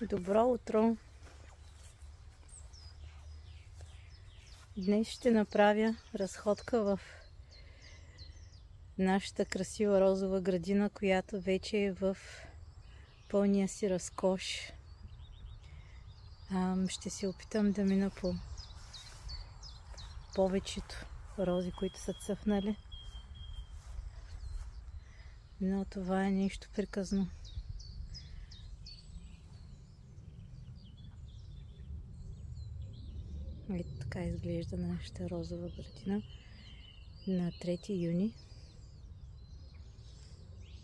Добро утро! Днес ще направя разходка в нашата красива розова градина, която вече е в пълния си разкош. Ще се опитам да мина по повечето рози, които са цъфнали. Но това е нещо приказно. Ето така изглежда нашата розова градина на 3 юни.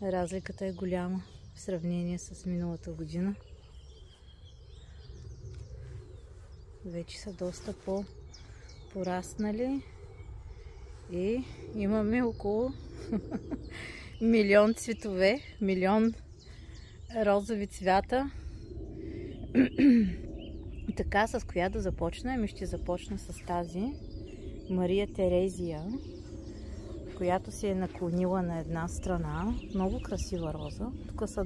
Разликата е голяма в сравнение с миналата година. Вече са доста по-пораснали и имаме около милион цветове, милион розови цвята. Така, с коя да започна? Ще започна с тази Мария Терезия, която се е наклонила на една страна. Много красива роза. Тук са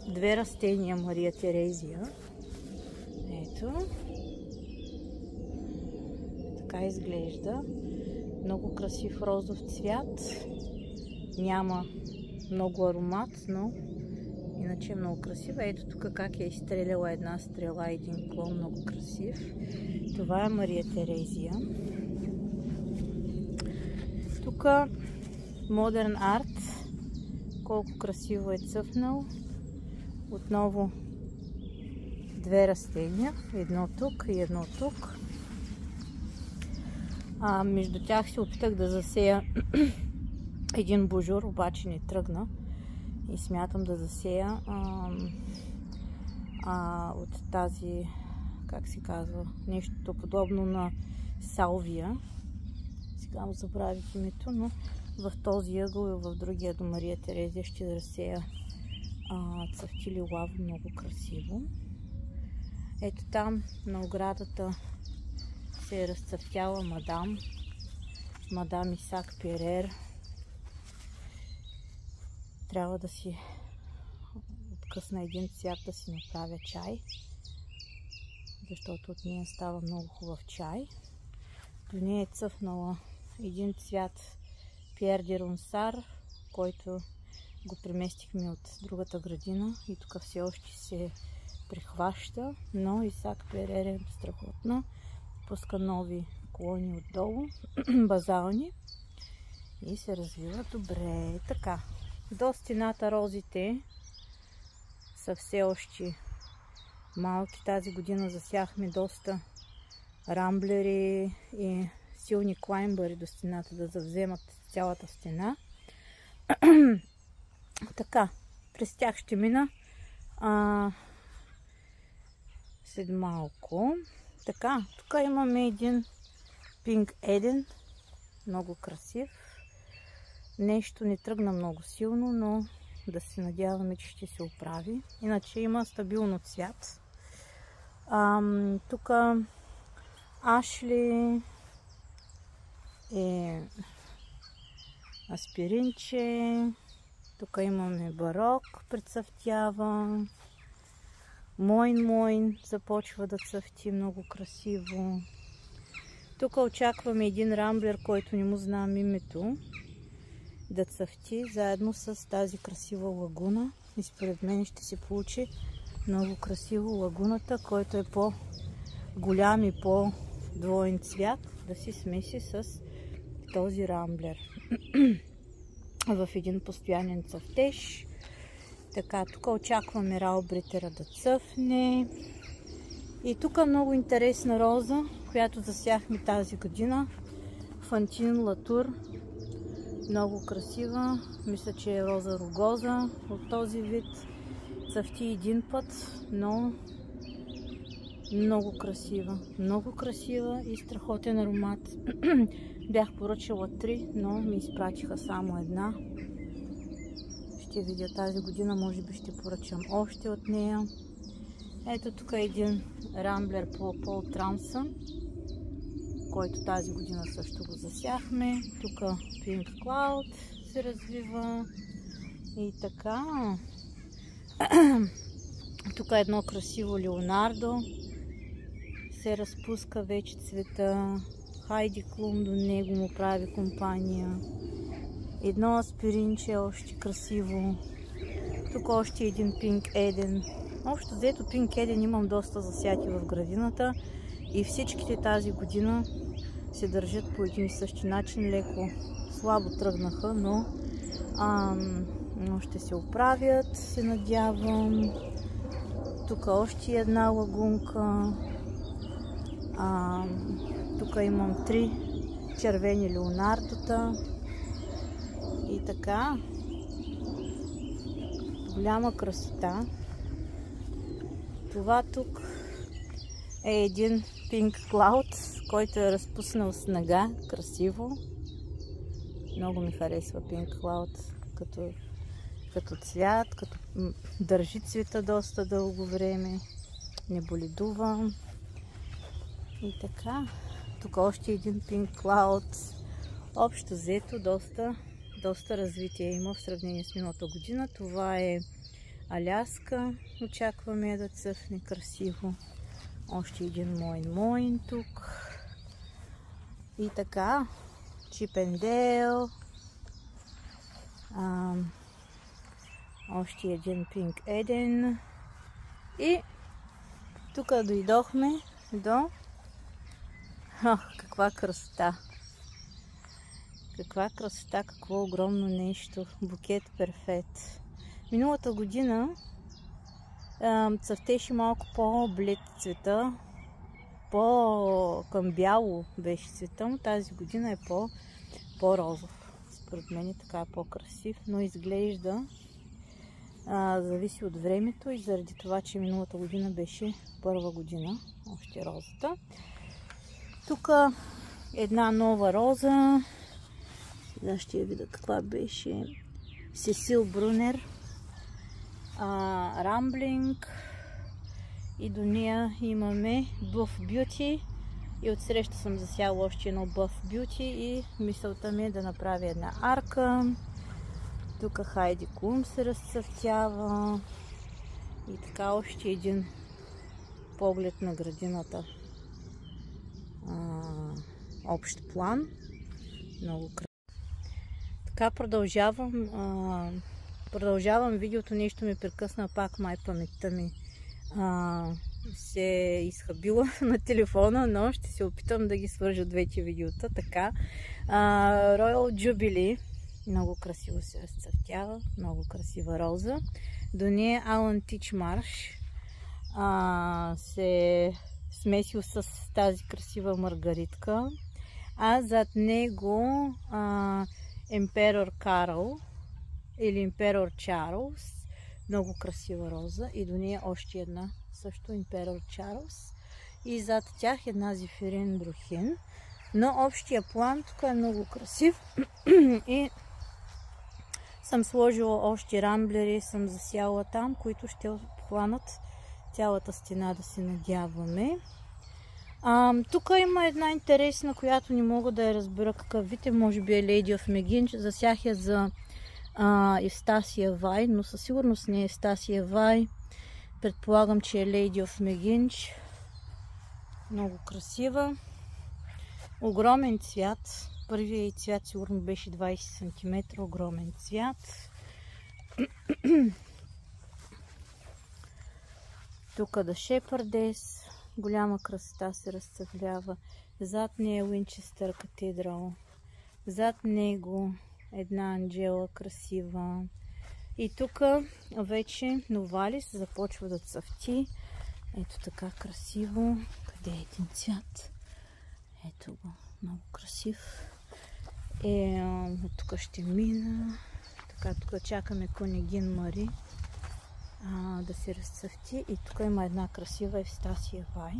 две растения Мария Терезия. Ето. Така изглежда. Много красив розов цвят. Няма много аромат, но иначе е много красива. Ето тук как е изстреляла една стрела, един клон, много красив. Това е Мария Терезия. Тук Modern Art. Колко красиво е цъфнал. Отново две растения. Едно тук и едно тук. Между тях се опитах да засея един божур, обаче не тръгна. И смятам да засея от тази, как се казва, нещо подобно на салвия. Сега му забравих името, но в този ъгъл и в другия до Мария Терезия ще разсея цъфтили лаво, много красиво. Ето там на оградата се е разцъфтяла мадам Исак Перер. Трябва да си откъсна един цвят да си направя чай, защото от нея става много хубав чай. До нея е цъфнала един цвят Пиер де Ронсар, който го преместихме от другата градина и тук все още се прихваща, но Исак Перер е страхотна. Пуска нови клони отдолу, базални, и се развива добре. Така. До стената розите са все още малки. Тази година засяхме доста рамблери и силни клаймбъри до стената, да завземат цялата стена. Така, през тях ще мина след малко. Така, тук имаме един Pink Eden, много красив. Нещо не тръгна много силно, но да се надяваме, че ще се оправи. Иначе има стабилно цвят. Тук Ашли е аспиринче. Тук имаме барок, прецъфтява. Мойн започва да цъфти, много красиво. Тук очакваме един рамблер, който не му знам името, да цъфти заедно с тази красива лагуна. И според мен ще се получи много красиво лагуната, който е по-голям и по-двоен цвят, да си смеси с този рамблер в един постоянен цъфтеж. Така, тук очакваме раубритера да цъфне. И тук много интересна роза, която засяхме тази година. Фантин Латур. Много красива. Мисля, че е роза рогоза от този вид. Цъфти един път, но много красива. Много красива и страхотен аромат. Бях поръчала 3, но ми изпратиха само една. Ще видя тази година, може би ще поръчам още от нея. Ето тук е един рамблер по Пол Трансън, който тази година също го засяхме. Тук Pink Cloud се развива и така. Тук е едно красиво Леонардо. Се разпуска вече цвета. Хайди Клум до него му прави компания. Едно аспиринче още красиво. Тук още един Пинк Еден. Общо взето Пинк Еден имам доста засяти в градината. И всичките тази година се държат по един и същи начин. Леко слабо тръгнаха, но ще се оправят, се надявам. Тук още една лагунка. Тук имам 3 червени Леонардота. И така. Голяма красота. Това тук е един Pink Cloud, който е разпуснал снега. Красиво. Много ми харесва Pink Cloud като цвят, като държи цвета доста дълго време. Не боледува. И така. Тук още един Pink Cloud. Общо взето доста развитие има в сравнение с миналата година. Това е Аляска. Очакваме да цъфне красиво. Още един Мойн тук. И така. Чипендейл. Още един Пинк Еден. И тук дойдохме до... каква красота! Каква красота, какво огромно нещо. Букет перфект. Миналата година цъфтеше малко по-блед цвета. Към бяло беше цвета, но тази година е по-розов. Според мен така е по-красив, но изглежда зависи от времето и заради това, че миналата година беше първа година, още розата. Тук една нова роза. Сега ще я видя каква беше. Сесил Брунер. Рамблинг. И до нея имаме Buff Beauty. И отсреща съм засяла още едно Buff Beauty. И мисълта ми е да направя една арка. Тук Хайди Клум се разцъфтява. И така още един поглед на градината. Общ план. Много красиво. Така продължавам видеото. Нещо ми прекъсна пак, май паметта ми се е изхабила на телефона, но ще се опитам да ги свържа двете видеота. Така. Royal Jubilee. Много красиво се разцъфтява. Много красива роза. До нея Алън Тичмарш се смесил с тази красива маргаритка. А зад него Emperor Карл или Emperor Чарлз. Много красива роза. И до нея още една също Emperor Чарлз. И зад тях една Зефирин Брухин. Но общия план тук е много красив. И съм сложила още рамблери, съм засяла там, които ще обхванат цялата стена, да се надяваме. Тук има една интересна, която не мога да я разбера какъв вид е. Може би е Lady of Meginch. Засях я за Евстасия Вай, но със сигурност не е Евстасия Вай. Предполагам, че е Lady of Meginch. Много красива. Огромен цвят. Първият цвят сигурно беше 20 см. Огромен цвят. Тук The Shepherdess. Голяма красота се разцъфлява. Зад нея Уинчестър катедрал. Зад него една Анджела красива. И тук вече Новалис започва да цъфти. Ето така красиво. Къде е един цвят? Ето го. Много красив. Тук ще мина. Така, тук чакаме Конегин Мари да се разцъфти. И тук има една красива Евстасия Вай.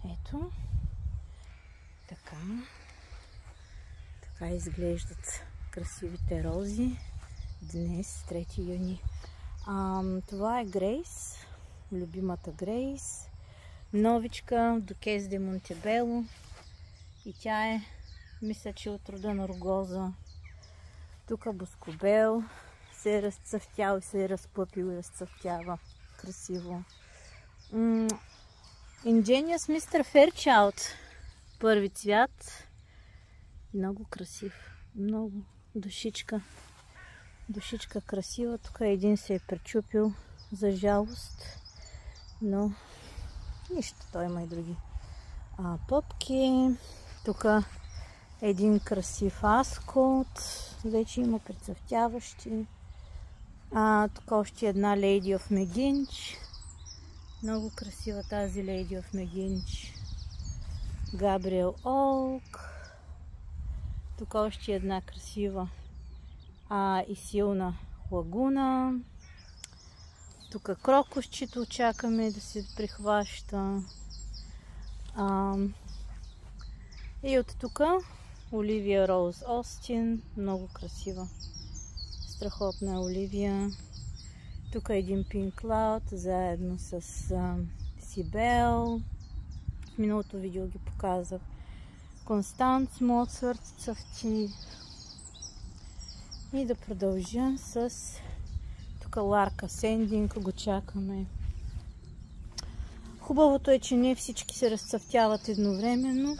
Ето. Така. Така изглеждат красивите рози днес, 3 юни. Това е Грейс. Любимата Грейс. Новичка, Дукес де Монтебело. И тя мисля, че от рода на Рогоза. Тук Боскобел се е разцъфтял и се е разпъпил и разцъфтява красиво. Ingenious Mr. Fairchild. Първи цвят. Много красив. Много. Душичка. Душичка красива. Тук един се е пречупил за жалост. Но нищо. Той има и други пъпки. Тук един красив аскот. Вече има прецъфтяващи. Тук още една Lady of Meginch. Много красива тази Lady of Meginch. Gabriel Oak. Тук още една красива и силна лагуна. Тук крокусчето чакаме да се прихваща. И от тук Оливия Роуз Остин. Много красива. Страхотна Оливия. Тук един Pink Cloud заедно с Сибел. В миналото видео ги показах. Констанц Моцарт цъфти. И да продължа с тук Ларка Сендинг. Го чакаме. Хубавото е, че не всички се разцъфтяват едновременно.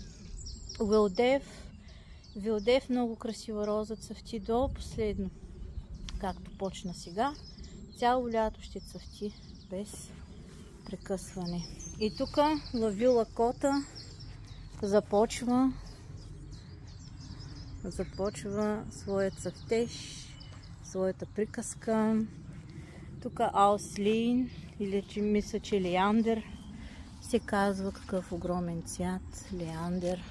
Вилдев, много красива роза, цъфти до последно. Както почна сега. Цяло лято ще цъфти без прекъсване. И тук Лавила Кота започва своя цъфтеж, своята приказка. Тук Ауслин, или мисля, че Леандър се казва, какъв огромен цвят. Леандър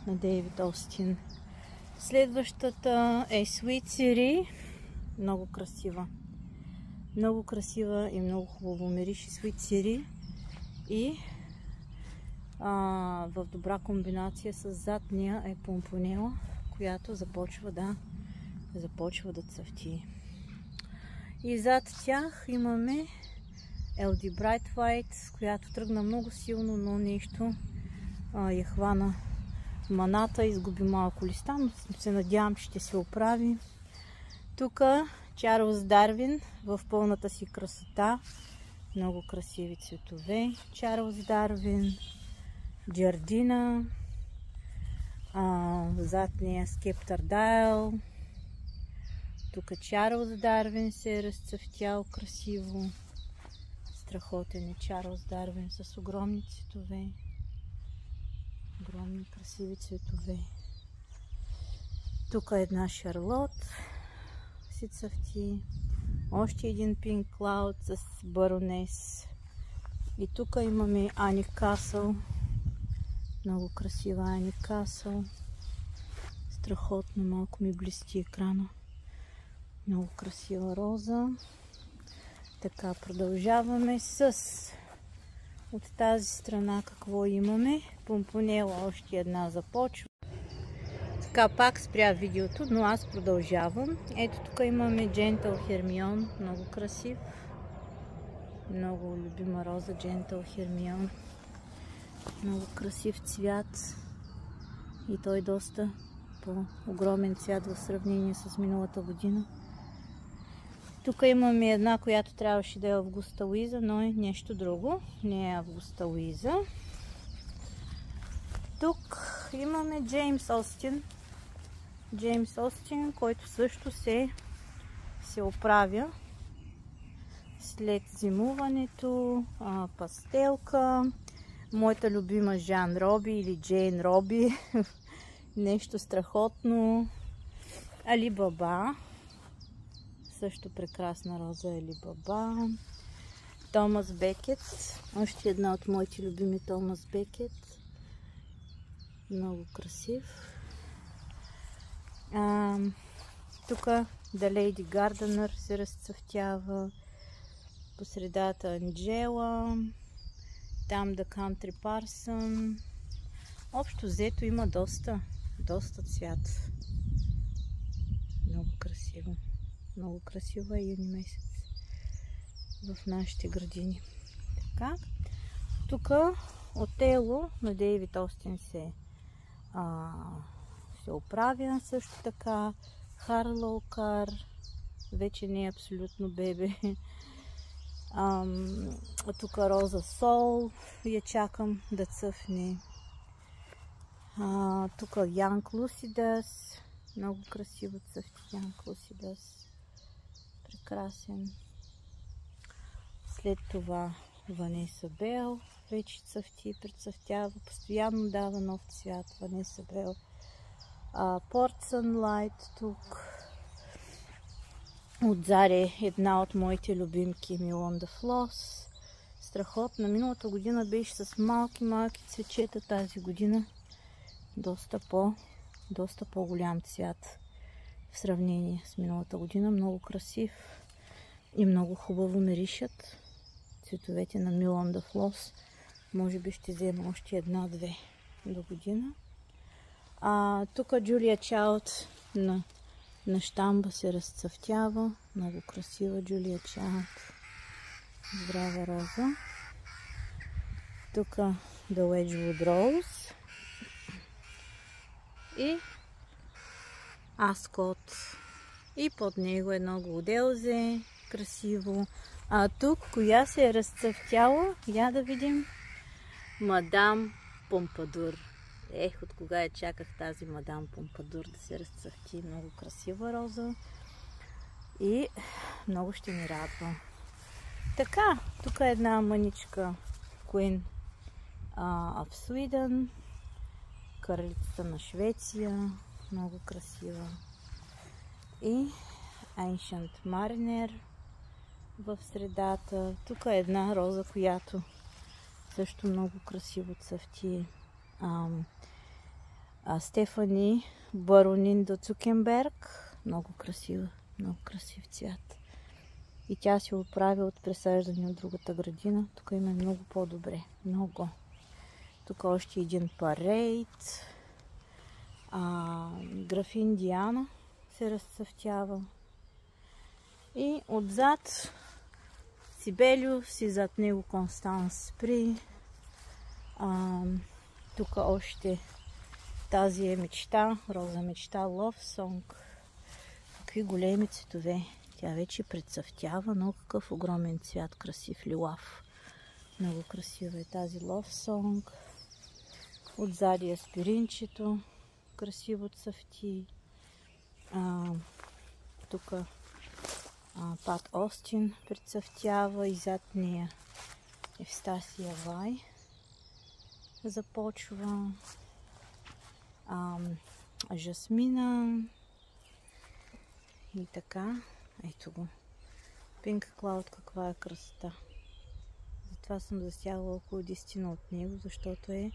на Дейвид Остин. Следващата е Sweet City. Много красива. Много красива и много хубаво мирише Sweet City. И в добра комбинация с задния е помпонела, която започва да цъфти. И зад тях имаме LD Bright White, с която тръгна много силно, но нещо я хвана маната, изгуби малко листа, но се надявам, че ще се оправи. Тук Чарлз Дарвин в пълната си красота. Много красиви цветове. Чарлз Дарвин, Джардина, зад нея Скептър Дайл. Тук Чарлз Дарвин се е разцъфтял красиво. Страхотен е Чарлз Дарвин с огромни цветове. Огромни красиви цветове. Тук една Шарлот си цъфти. Още един Pink Cloud с Баронес. И тук имаме Ани Касъл. Много красива Ани Касъл. Страхотно, малко ми блести екрана. Много красива роза. Така, продължаваме с от тази страна какво имаме. Помпонела още една започва. Така, пак спря видеото, но аз продължавам. Ето тук имаме Gentle Hermione. Много красив. Много любима роза Gentle Hermione. Много красив цвят. И той доста по-огромен цвят в сравнение с миналата година. Тук имаме една, която трябваше да е Августа Луиза, но е нещо друго. Не е Августа Луиза. Тук имаме Джеймс Остин. Джеймс Остин, който също се оправя след зимуването. Пастелка. Моята любима Жан Роби или Джейн Роби. Нещо страхотно. Али Баба. Също прекрасна роза Али Баба. Томас Бекет. Още една от моите любими Томас Бекет. Много красив. Тук The Lady Gardener се разцъфтява. По средата Анджела. Там The Country Parson. Общо взето има доста цвят. Много красиво. Много красиво е юни месец в нашите градини. Така. Тук Отело на Дейвид Остин се оправя също така. Харлоу Кар. Вече не е абсолютно бебе. Тук роза сол. Я чакам да цъфне. Тук Янг Лусидас. Много красиво цъфти Янг Лусидас. Прекрасен. След това Ванеса Бел. Вече цъфти, прецъфтява. Постоянно дава нов цвят. Ванеса Бел. Порт Сънлайт тук. Отзаде една от моите любимки Милонда Флос. Страхотна. Миналата година беше с малки цветчета. Тази година доста по-голям цвят в сравнение с миналата година. Много красив и много хубаво миришат цветовете на Милонда Флос. Може би ще взема още една-две до година. Тук Джулия Чайлд на щамба се разцъфтява. Много красива Джулия Чайлд. Здрава роза. Тук The Wedgwood Rose. И Аскот. И под него едно голделзе. Красиво. Тук коя се е разцъфтяла? Я да видим. Мадам Помпадур. От кога я чаках тази Мадам Помпадур да се разцъфти. Много красива роза. И много ще ми радва. Така, тук е една мъничка Queen of Sweden. Кралицата на Швеция. Много красива. И Ancient Mariner в средата. Тук е една роза, която също много красиво цъфти. Стефани Баронин до Цукенберг. Много красива, много красив цвят. И тя се оправя от пресаждане от другата градина. Тук има много по-добре. Много. Тук още един парейд. Графин Диана се разцъфтява. И отзад Сибелиус и зад него Констанс Спри. Тук още тази е мечта, роза мечта, Love Song. Какви големи цветове. Тя вече прецъфтява, но какъв огромен цвят, красив лилав. Много красива е тази Love Song. Отзади аспиринчето, красиво цъфти. Тук Пат Остин прецъфтява и зад нея Евстасия Вай започва. Жасмина и така. Ето го. Pink Cloud, каква е красота. Затова съм засягала около 10 от него, защото е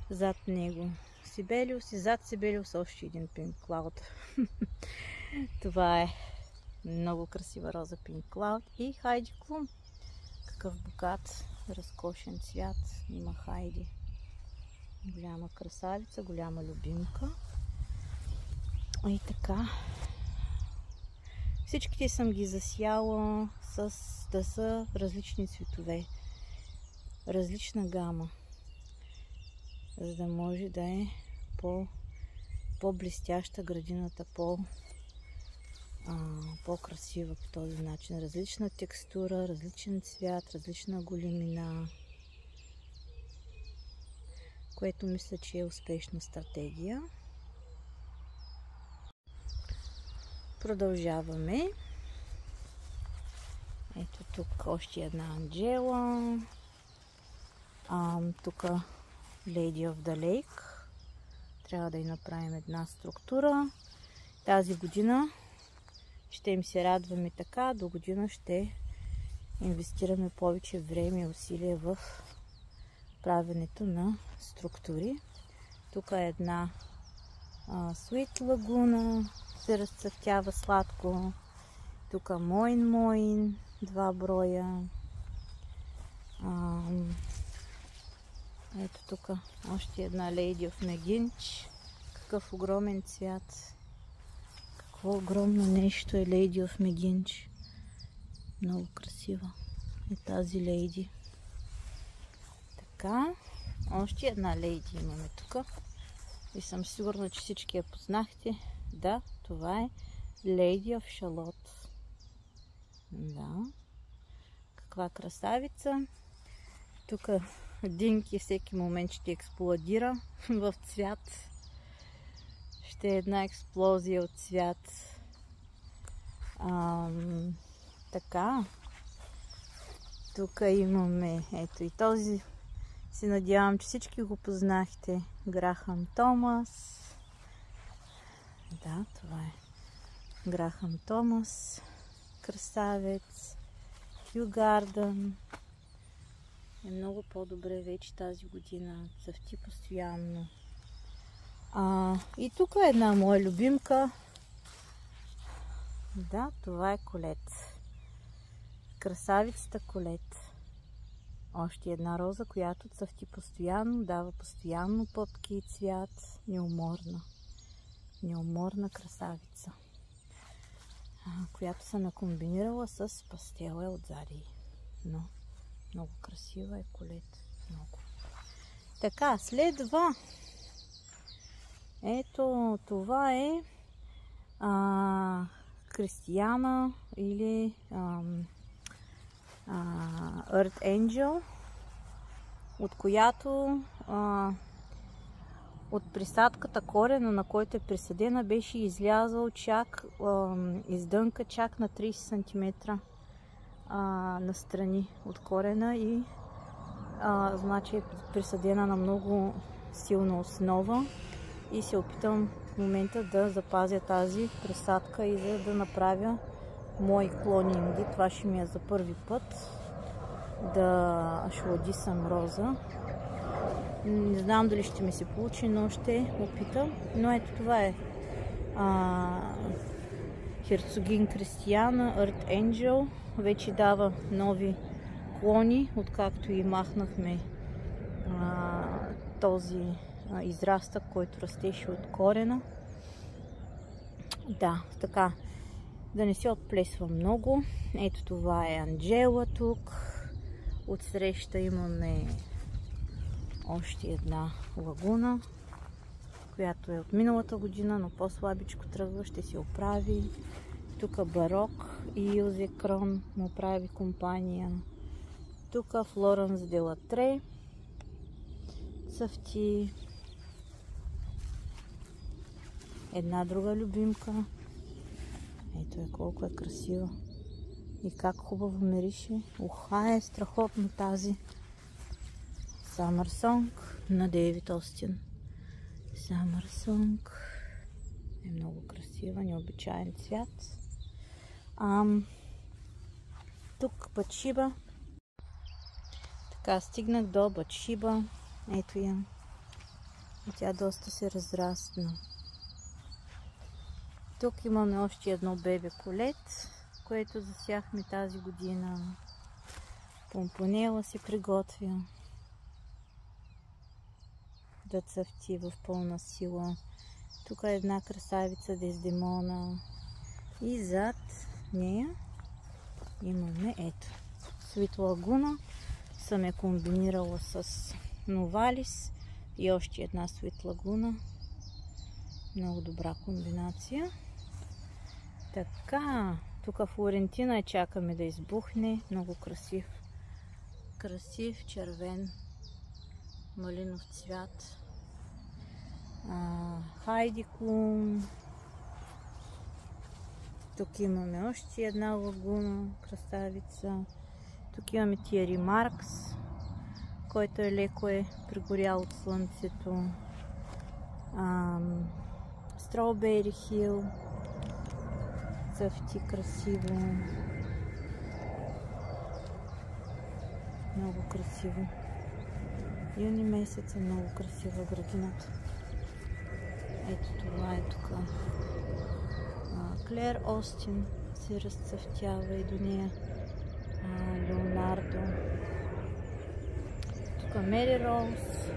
зад него Сибелиус и зад Сибелиус още един Pink Cloud. Това е много красива роза Pink Cloud и Хайди Клум. Какъв богат, разкошен цвят има Хайди. Голяма красавица, голяма любимка. И така. Всичките съм ги засяла да са различни цветове. Различна гама. За да може да е по-блестяща градината, по-красива по този начин. Различна текстура, различен цвят, различна големина. Което мисля, че е успешна стратегия. Продължаваме. Ето тук още една Анджела. Тук Lady of the Lake. Трябва да й направим една структура. Тази година ще им се радваме така. До година ще инвестираме повече време и усилия в правенето на структури. Тук е една Sweet Laguna. Се разцъфтява сладко. Тук Моин, 2 броя. Ето тук още една Lady of Meginch. Какъв огромен цвят. Какво огромно нещо е Lady of Meginch. Много красива е тази Lady. Така, още една Lady имаме тук. И съм сигурна, че всички я познахте. Да, това е Lady of Shalott. Да. Каква красавица. Тук Динки всеки момент ще експлодира в цвят. Ще е една експлозия от цвят. Така. Тук имаме, ето и този. Се надявам, че всички го познахте. Грахам Томас. Да, това е Грахам Томас. Красавец. Кю Гарден. Е много по-добре вече тази година. Цъфти постоянно. И тук е една моя любимка. Да, това е Колет. Красавицата Колет. Още една роза, която цъфти постоянно, дава постоянно пъпки и цвят. Неуморна. Неуморна красавица. Която съм я комбинирала с пастела отзади. Но много красива е Колет. Много. Така, следва. Ето, това е Кристияна или Earth Angel, от която от присадката корена, на който е присадена, беше излязъл чак издънка чак на 30 см настрани от корена и значи е присадена на много силна основа и се опитам в момента да запазя тази присадка и за да направя мои клонинги. Това ще ми е за първи път да шладисам роза. Не знам дали ще ми се получи, но ще опитам. Но ето това е Херцогин Кристияна, Earth Angel. Вече дава нови клони, откакто и махнахме този израстък, който растеше от корена. Да, така, да не се отплесва много. Ето това е Анджела тук. Отсреща имаме още една лагуна, която е от миналата година, но по-слабичко тръгва, ще се оправи. Тук Барок и Илзе Крон му прави компания. Тук Флоренс де Латре цъфти. Една друга любимка. Ето е колко е красива. И как хубаво мирише. Уха, е страхотно тази. Summer Song на Дейвид Остин. Summer Song е много красива, необичайен цвят. Тук Батшиба. Така, стигнах до Батшиба. Ето я. И тя доста се разрасна. Тук имаме още едно бебе Колет, което засяхме тази година. Помпонела се приготвя да цъфти в пълна сила. Тук е една красавица Дездемона. И зад нея имаме ето Sweet Laguna. Съм я комбинирала с Новалис и още една Sweet Laguna. Много добра комбинация. Така, тук Флорентина чакаме да избухне. Много красив. Красив червен малинов цвят. Хайди Клум. Тук имаме още една лагуна, красавица. Тук имаме Тиери Маркс, който е леко пригорял от слънцето. Стrawberry Hill. Цъфти красиво. Много красиво. Юни месец е много красива градината. Ето това е тук. Клер Остин се разцъфтява и до нея. Леонардо. Тук Мери Роуз.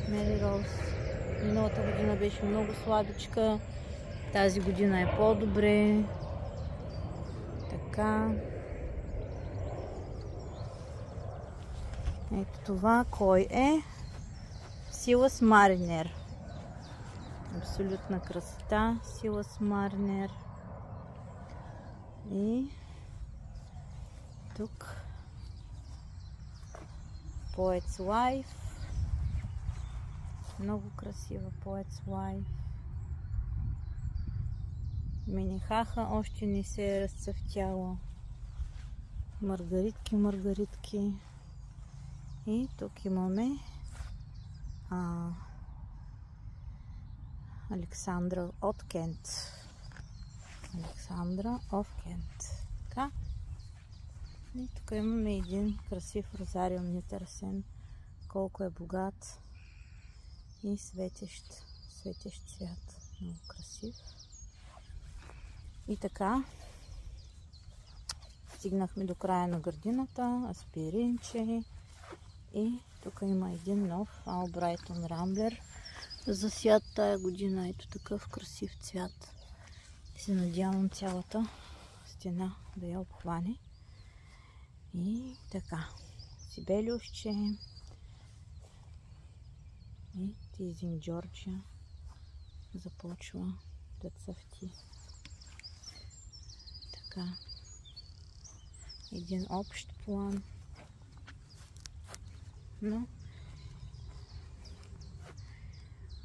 Мери Роуз. Миналата година беше много слабичка. Тази година е по-добре. Така. Ето това кой е? Силас Маринер. Абсолютна красота. Силас Маринер. И тук Poet's Life. Много красива Poet's Life. Минихаха още не се е разцъфтяла. Маргаритки. И тук имаме Александра от Кент. Александра от Кент. Така. И тук имаме един красив розариум нитърсен. Колко е богат и светещ цвят. Много красив. И така. Стигнахме до края на градината. Аспиринче. И тук има един нов Албрайтон Рамблер. Засят тая година. Ето такъв красив цвят. Се надявам цялата стена да я обхване. И така. Сибелиусче. И Тизинг Джорджия започва да цъфти. Така. Един общ план. Но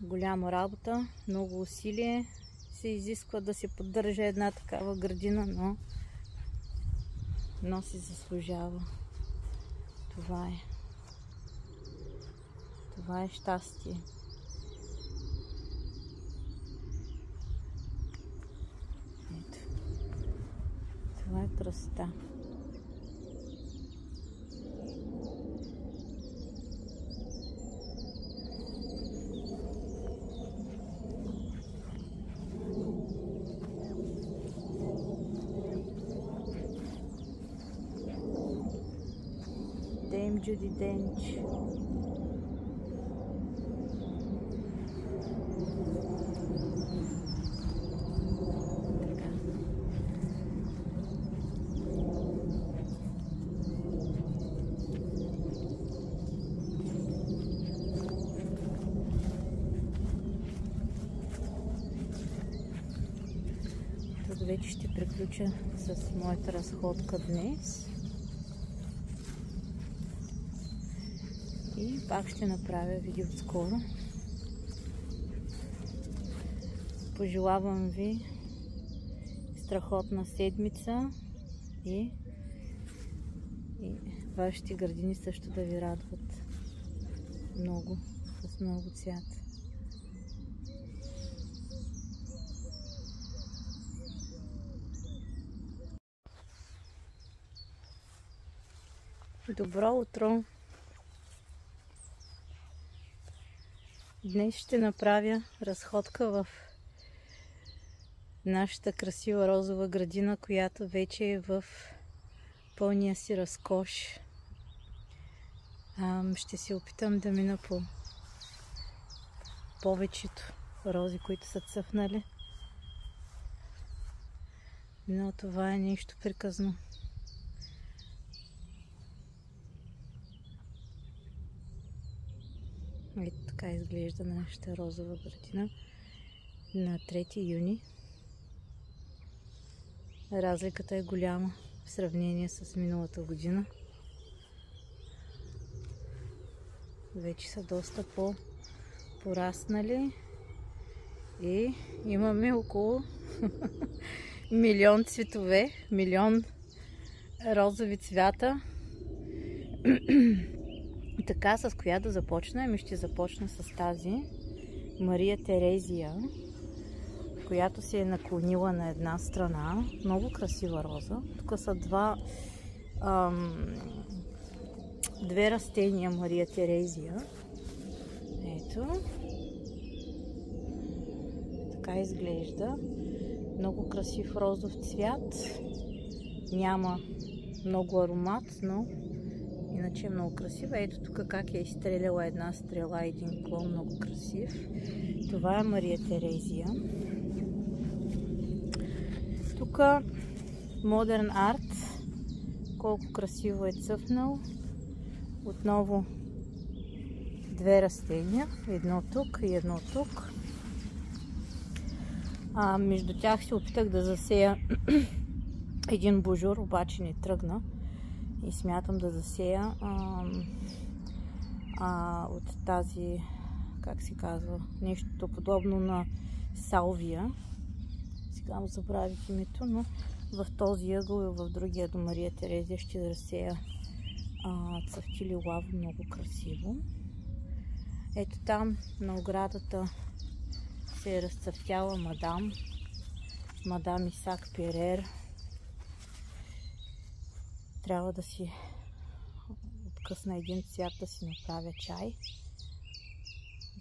голяма работа, много усилие се изисква да се поддържа една такава градина, но се заслужава. Това е щастие. Ето. Това е красота. Дейм Джуди Денч. Тук вече ще приключа с моята разходка днес. И пак ще направя видео скоро. Пожелавам ви страхотна седмица и вашите градини също да ви радват много, с много цвят. Добро утро! Днес ще направя разходка в нашата красива розова градина, която вече е в пълния си разкош. Ще се опитам да мина по повечето рози, които са цъфнали. Но това е нещо приказно. Ето така изглежда нашата розова градина на 3 юни. Разликата е голяма в сравнение с миналата година. Вече са доста по-пораснали и имаме около милион цветове, милион розови цвята. Така, с коя да започна? Ще започна с тази Мария Терезия, която се е наклонила на една страна. Много красива роза. Тук са две растения Мария Терезия. Ето. Така изглежда. Много красив розов цвят. Няма много аромат, но иначе е много красива. Ето тук как е изстреляла една стрела, един клон, много красив. Това е Мария Терезия. Тук Modern Art. Колко красиво е цъфнал. Отново две растения. Едно тук и едно тук. Между тях се опитах да засея Един божур обаче не тръгна и смятам да засея от тази, как се казва, нещо подобно на салвия. Сега му забравих името, но в този ъгъл и в другия до Мария Терезия ще разсея цъфти лилаво, много красиво. Ето там на оградата се е разцъфтяла мадам Исак Перер. Трябва да си откъсна един цвят да си направя чай,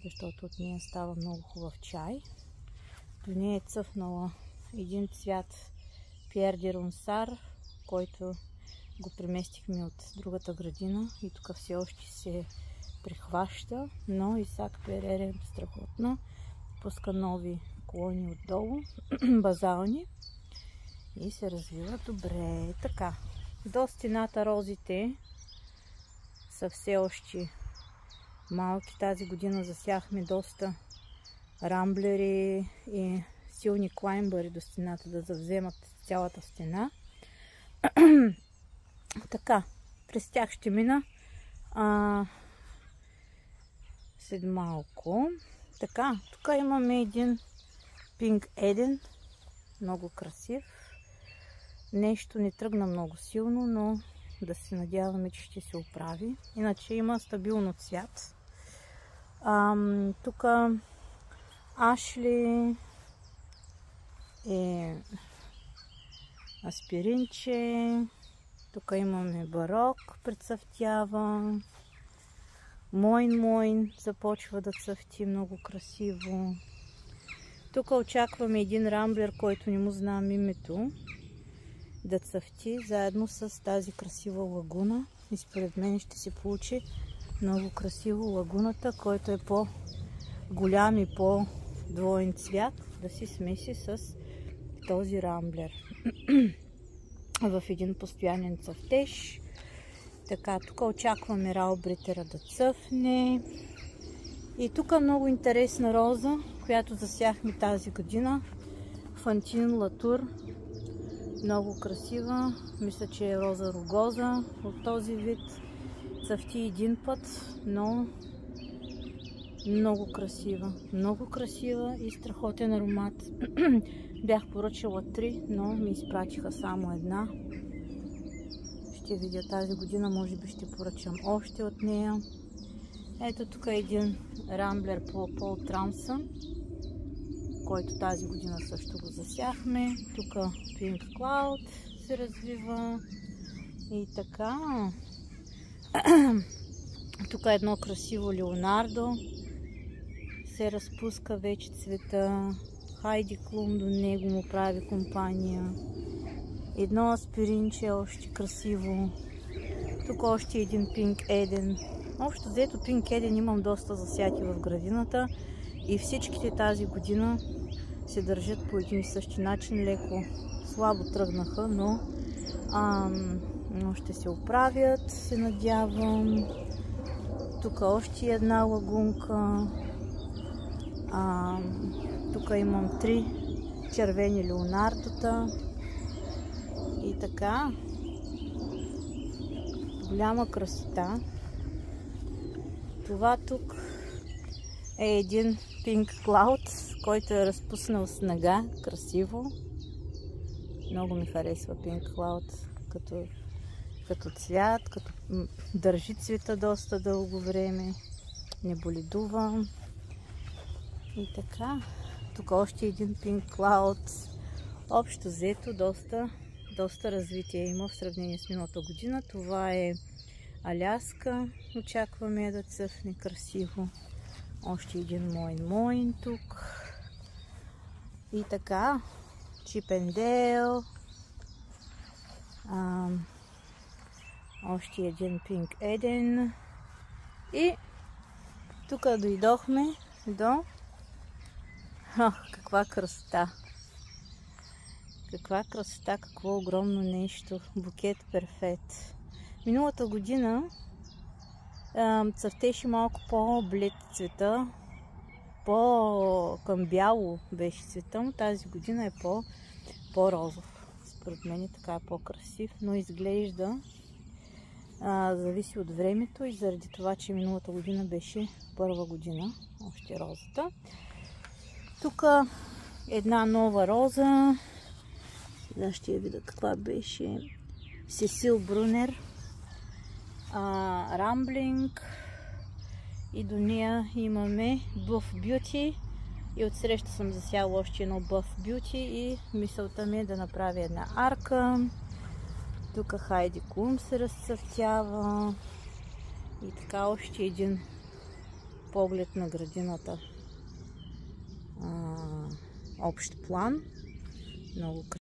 защото от нея става много хубав чай. До нея е цъфнала един цвят Пиер де Ронсар, който го преместихме от другата градина и тук все още се прихваща, но Исак Перер е страхотна. Пуска нови клони отдолу, базални, и се развива добре. Така, до стената розите са все още малки. Тази година засяхме доста рамблери и силни клаймбъри до стената, да завземат цялата стена. Така, през тях ще мина след малко. Така, тук имаме един Пинк Еден, много красив. Нещо не тръгна много силно, но да се надяваме, че ще се оправи. Иначе има стабилно цвят. Тук Ашли е аспиринче. Тук имаме барок, прецъфтява. Мойн започва да цъфти много красиво. Тук очакваме един рамблер, който не му знам името, да цъфти заедно с тази красива лагуна. И според мен ще се получи много красиво лагуната, който е по-голям и по-двоен цвят, да си смеси с този рамблер в един постоянен цъфтеж. Така, тук очакваме раубритера да цъфне. И тук много интересна роза, която засяхме тази година. Фантин Латур. Много красива. Мисля, че е роза рогоза от този вид. Цъфти един път, но много красива. Много красива и страхотен аромат. Бях поръчала 3, но ми изпратиха само една. Ще видя тази година, може би ще поръчам още от нея. Ето тук е един рамблер по Пол Трансън, който тази година също го засяхме. Тук Pink Cloud се развива и така. Тук е едно красиво Леонардо. Се разпуска вече цвета. Хайди Клум до него му прави компания. Едно аспиринче още красиво. Тук още един Пинк Еден. Общо взето Пинк Еден имам доста засяти в градината и всичките тази година се държат по един и същи начин. Леко слабо тръгнаха, но ще се оправят, се надявам. Тук още една лагунка. Тук имам 3 червени Леонардота. И така, голяма красота. Това тук е един Pink Cloud, който е разпуснал снега. Красиво. Много ми харесва Pink Cloud като цвят, като държи цвета доста дълго време. Не боледува. И така, тук още един Pink Cloud. Общо взето доста развитие има в сравнение с миналата година. Това е Аляска. Очакваме да цъфне красиво. Още един Мойн тук. И така, Чипендейл. Още един Пинк Еден. И тук дойдохме до... каква красота! Каква красота, какво огромно нещо. Букет перфект. Миналата година цъфтеше малко по-блед цвета. Към бяло беше цвета, но тази година е по-розов. според мен така е по-красив, но изглежда зависи от времето и заради това, че миналата година беше първа година, още розата. Тук една нова роза, сега ще я видя каква беше, Сесил Брунер, Рамблинг, и до нея имаме Buff Beauty и отсреща съм засяла още едно Buff Beauty и мисълта ми е да направя една арка. Тук Хайди Клум се разцъфтява и така още един поглед на градината. Общ план. Много красиво.